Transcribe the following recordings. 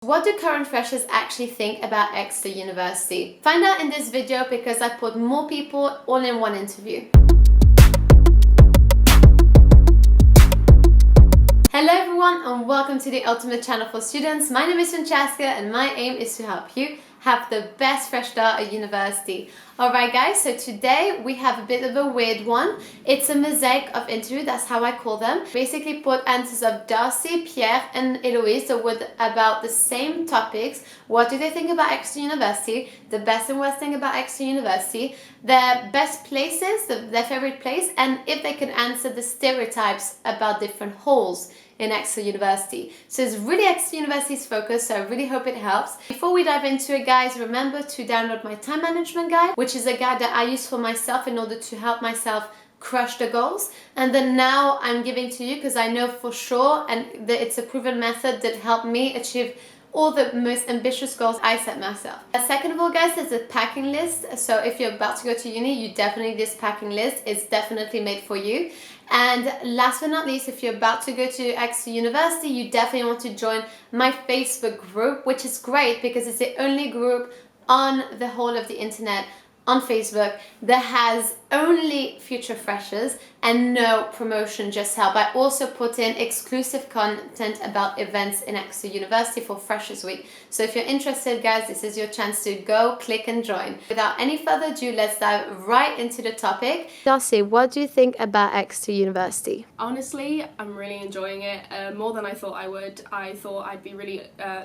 What do current freshers actually think about Exeter University? Find out in this video because I put more people all in one interview. Hello everyone and welcome to the Ultimate Channel for Students. My name is Francesca and my aim is to help you have the best fresh start at university. Alright guys, so today we have a bit of a weird one. It's a mosaic of interview, that's how I call them. Basically put answers of Darcie, Pierre and Heloise, so with about the same topics. What do they think about Exeter University? The best and worst thing about Exeter University? Their best places, their favorite place, and if they could answer the stereotypes about different halls in Exeter University. So it's really Exeter University's focus, so I really hope it helps. Before we dive into it guys, remember to download my time management guide, which is a guide that I use for myself in order to help myself crush the goals. And then now I'm giving to you because I know for sure, and that it's a proven method that helped me achieve all the most ambitious goals I set myself. Second of all guys, there's a packing list. So if you're about to go to uni, you definitely need this packing list. It's definitely made for you. And last but not least, if you're about to go to Exeter University, you definitely want to join my Facebook group, which is great because it's the only group on the whole of the internet on Facebook that has only future freshers and no promotion, just help. I also put in exclusive content about events in Exeter University for Freshers Week. So if you're interested guys, this is your chance to go click and join. Without any further ado, let's dive right into the topic. Darcie, what do you think about Exeter University? Honestly, I'm really enjoying it, more than I thought I would. I thought I'd be really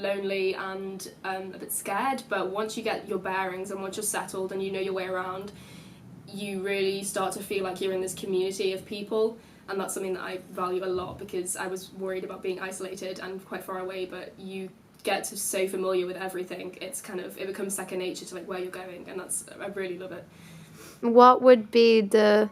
lonely and a bit scared, but once you get your bearings and once you're settled and you know your way around, you really start to feel like you're in this community of people, and that's something that I value a lot because I was worried about being isolated and quite far away, but you get to so familiar with everything. It's kind of, it becomes second nature to like where you're going, and I really love it. What would be the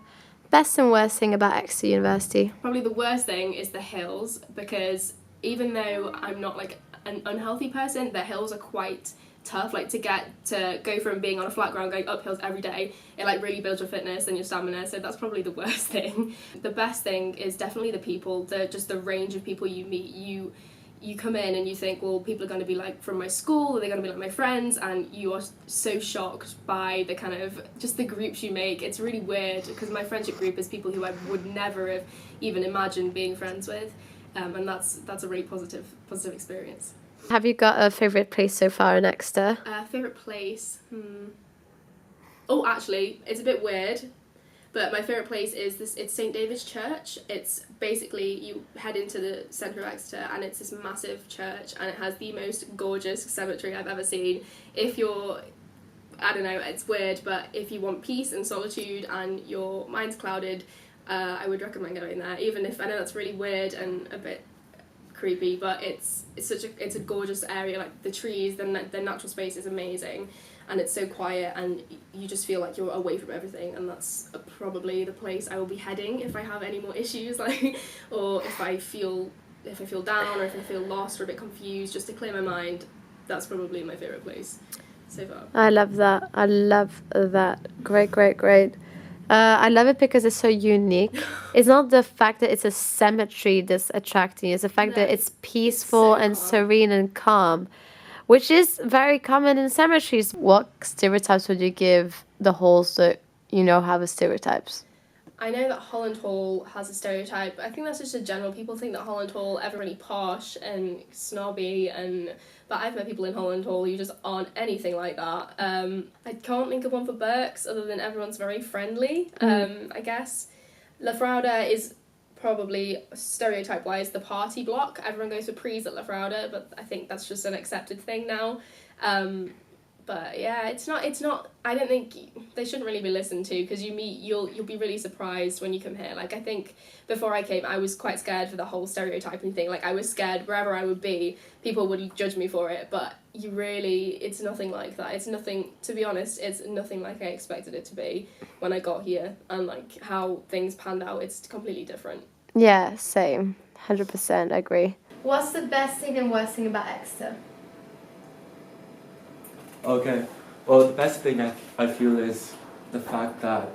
best and worst thing about Exeter University? Probably the worst thing is the hills, because even though I'm not like an unhealthy person, the hills are quite tough. Like to go from being on a flat ground going up hills every day, it like really builds your fitness and your stamina, so that's probably the worst thing. The best thing is definitely the people, just the range of people you meet. You come in and you think, well, people are going to be like from my school, or they're going to be like my friends, and you are so shocked by the kind of just the groups you make. It's really weird because my friendship group is people who I would never have even imagined being friends with, and that's a really positive experience. Have you got a favourite place so far in Exeter? Favourite place? Oh, actually, it's a bit weird, but my favourite place is it's St David's Church. It's basically, you head into the centre of Exeter and it's this massive church and it has the most gorgeous cemetery I've ever seen. If you're, I don't know, it's weird, but if you want peace and solitude and your mind's clouded, I would recommend going there, even if I know that's really weird and a bit creepy, but it's a gorgeous area. Like the trees, the natural space is amazing, and it's so quiet, and you just feel like you're away from everything, and that's probably the place I will be heading if I have any more issues, like, or if I feel down, or if I feel lost or a bit confused, just to clear my mind. That's probably my favourite place so far. I love that. I love that. Great. I love it because it's so unique. It's not the fact that it's a cemetery that's attracting you. It's the fact that it's peaceful and serene and calm, which is very common in cemeteries. What stereotypes would you give the halls that you know have a stereotypes? I know that Holland Hall has a stereotype. I think that's just a general, people think that Holland Hall, everyone really posh and snobby, but I've met people in Holland Hall who just aren't anything like that. I can't think of one for Berks other than everyone's very friendly, I guess. La Frauda is probably, stereotype-wise, the party block. Everyone goes for prees at La Frauda, but I think that's just an accepted thing now. But yeah, it's not. I don't think they shouldn't really be listened to, because you'll be really surprised when you come here. Like I think before I came, I was quite scared for the whole stereotyping thing. Like I was scared wherever I would be, people would judge me for it. But it's nothing like that. It's nothing. To be honest, it's nothing like I expected it to be when I got here, and like how things panned out. It's completely different. Yeah, same. 100%. I agree. What's the best thing and worst thing about Exeter? Okay, well, the best thing I feel is the fact that,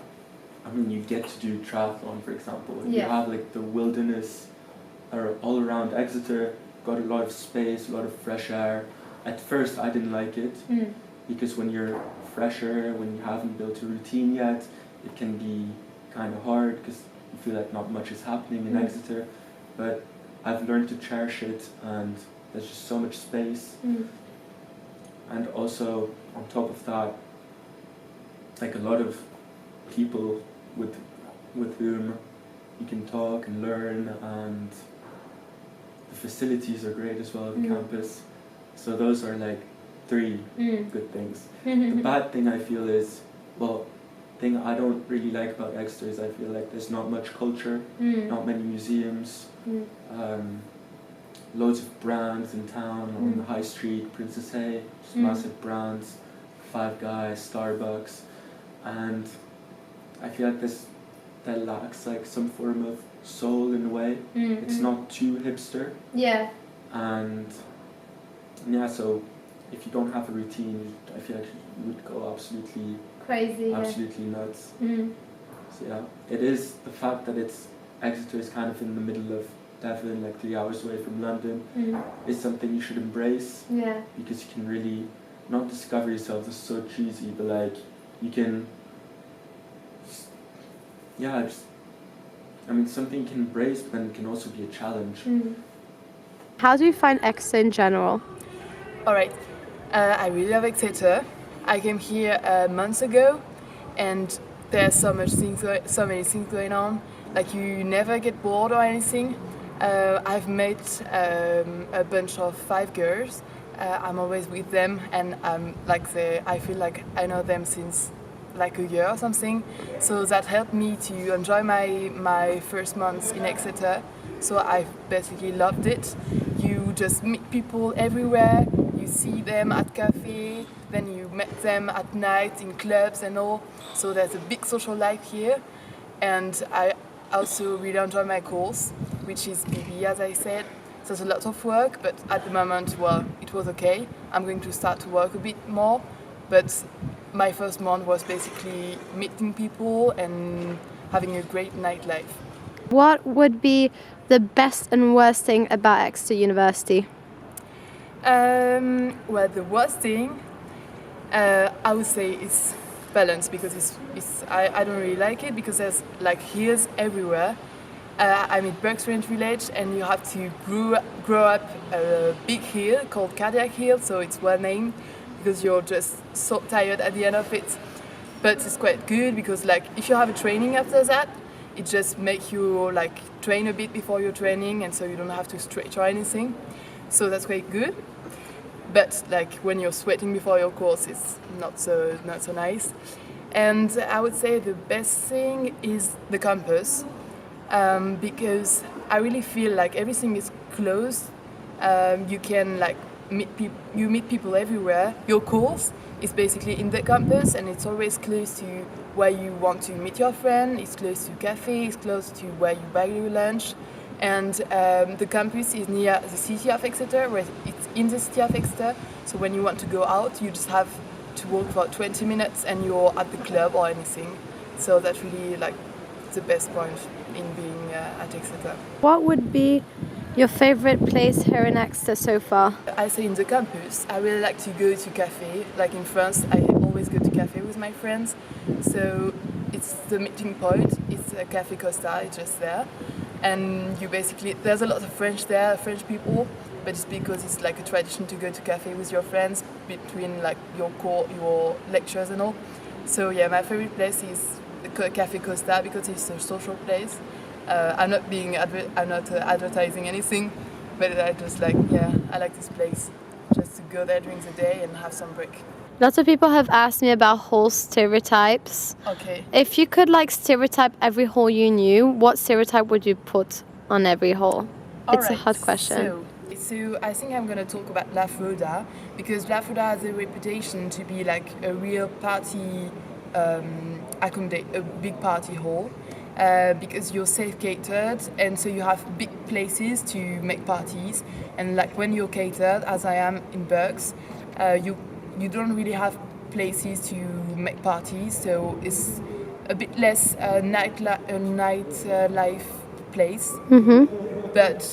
I mean, you get to do triathlon, for example. You have like the wilderness all around Exeter. got a lot of space, a lot of fresh air. At first I didn't like it because when you're fresher, when you haven't built a routine yet, it can be kind of hard because you feel like not much is happening in Exeter. But I've learned to cherish it, and there's just so much space. And also on top of that, like a lot of people with whom you can talk and learn, and the facilities are great as well at the campus. So those are like 3 good things. The bad thing I feel is, thing I don't really like about Exeter is I feel like there's not much culture, not many museums, loads of brands in town on the high street, Princess Hay, just massive brands, Five Guys, Starbucks, and I feel like that lacks like some form of soul in a way. It's not too hipster. Yeah. And yeah, so if you don't have a routine, I feel like you would go absolutely crazy. Absolutely nuts. So yeah, it is the fact that Exeter is kind of in the middle of Devon, like 3 hours away from London, is something you should embrace. Yeah. Because you can really not discover yourself. It's so cheesy, but like you can. Something you can embrace, but then it can also be a challenge. How do you find Exeter in general? Alright, I really love Exeter. I came here months ago, and there's so many things going on. Like, you never get bored or anything. I've met a bunch of 5 girls. I'm always with them, and I feel like I know them since like a year or something. So that helped me to enjoy my first months in Exeter. So I basically loved it. You just meet people everywhere. You see them at cafe, then you met them at night in clubs and all. So there's a big social life here. And I also really enjoy my course, which is PB, as I said. So there's a lot of work, but at the moment, it was okay. I'm going to start to work a bit more, but my first month was basically meeting people and having a great nightlife. What would be the best and worst thing about Exeter University? The worst thing, I would say, is balance, because I don't really like it, because there's like hills everywhere. I'm in Berks Range Village, and you have to grow up a big hill called Cardiac Hill, so it's well named because you're just so tired at the end of it. But it's quite good because, like, if you have a training after that, it just makes you like train a bit before your training, and so you don't have to stretch or anything. So that's quite good. But like when you're sweating before your course, it's not so nice. And I would say the best thing is the campus, because I really feel like everything is close. You can like meet people everywhere. Your course is basically in the campus, and it's always close to where you want to meet your friend. It's close to cafe. It's close to where you buy your lunch. And the campus is near the city of Exeter, where it's in the city of Exeter. So when you want to go out, you just have to walk for 20 minutes and you're at the club or anything. So that's really like the best point in being at Exeter. What would be your favorite place here in Exeter so far? I say in the campus, I really like to go to cafe. Like in France, I always go to cafe with my friends. So it's the meeting point. It's a Café Costa, it's just there. And there's a lot of French there, French people, but it's because it's like a tradition to go to cafe with your friends between like your lectures and all. So yeah, my favorite place is the Café Costa because it's a social place. I'm not advertising anything, but I like this place, just to go there during the day and have some break. Lots of people have asked me about hall stereotypes. Okay. If you could like stereotype every hall you knew, what stereotype would you put on every hall? It's a hard question. So I think I'm going to talk about La Froda, because La Froda has a reputation to be like a real party, a big party hall, because you're safe catered, and so you have big places to make parties. And like when you're catered, as I am in Berks, you don't really have places to make parties, so it's a bit less nightlife place. Mm-hmm. But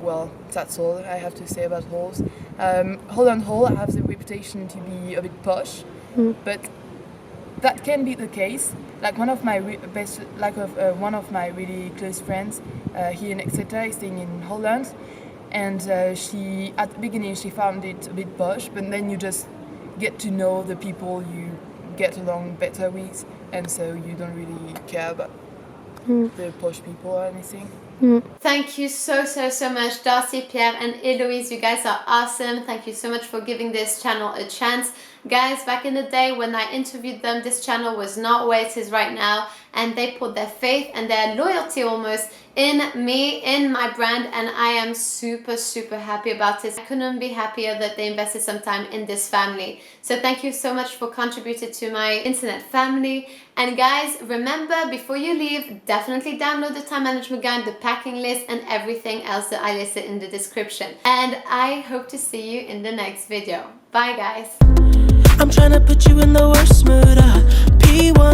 well, that's all I have to say about halls. Holland Hall has the reputation to be a bit posh, but that can be the case. Like one of my one of my really close friends here in Exeter is staying in Holland, and she at the beginning she found it a bit posh, but then you just get to know the people you get along better with, and so you don't really care about the posh people or anything. Thank you so much, Darcie, Pierre and Heloise. You guys are awesome. Thank you so much for giving this channel a chance. Guys, back in the day when I interviewed them, this channel was not where it is right now, and they put their faith and their loyalty almost in me, in my brand, and I am super happy about this. I couldn't be happier that they invested some time in this family. So thank you so much for contributing to my internet family. And guys, remember, before you leave, definitely download the time management guide, the packing list, and everything else that I listed in the description. And I hope to see you in the next video. Bye guys. I'm trying to put you in the worst mood. P1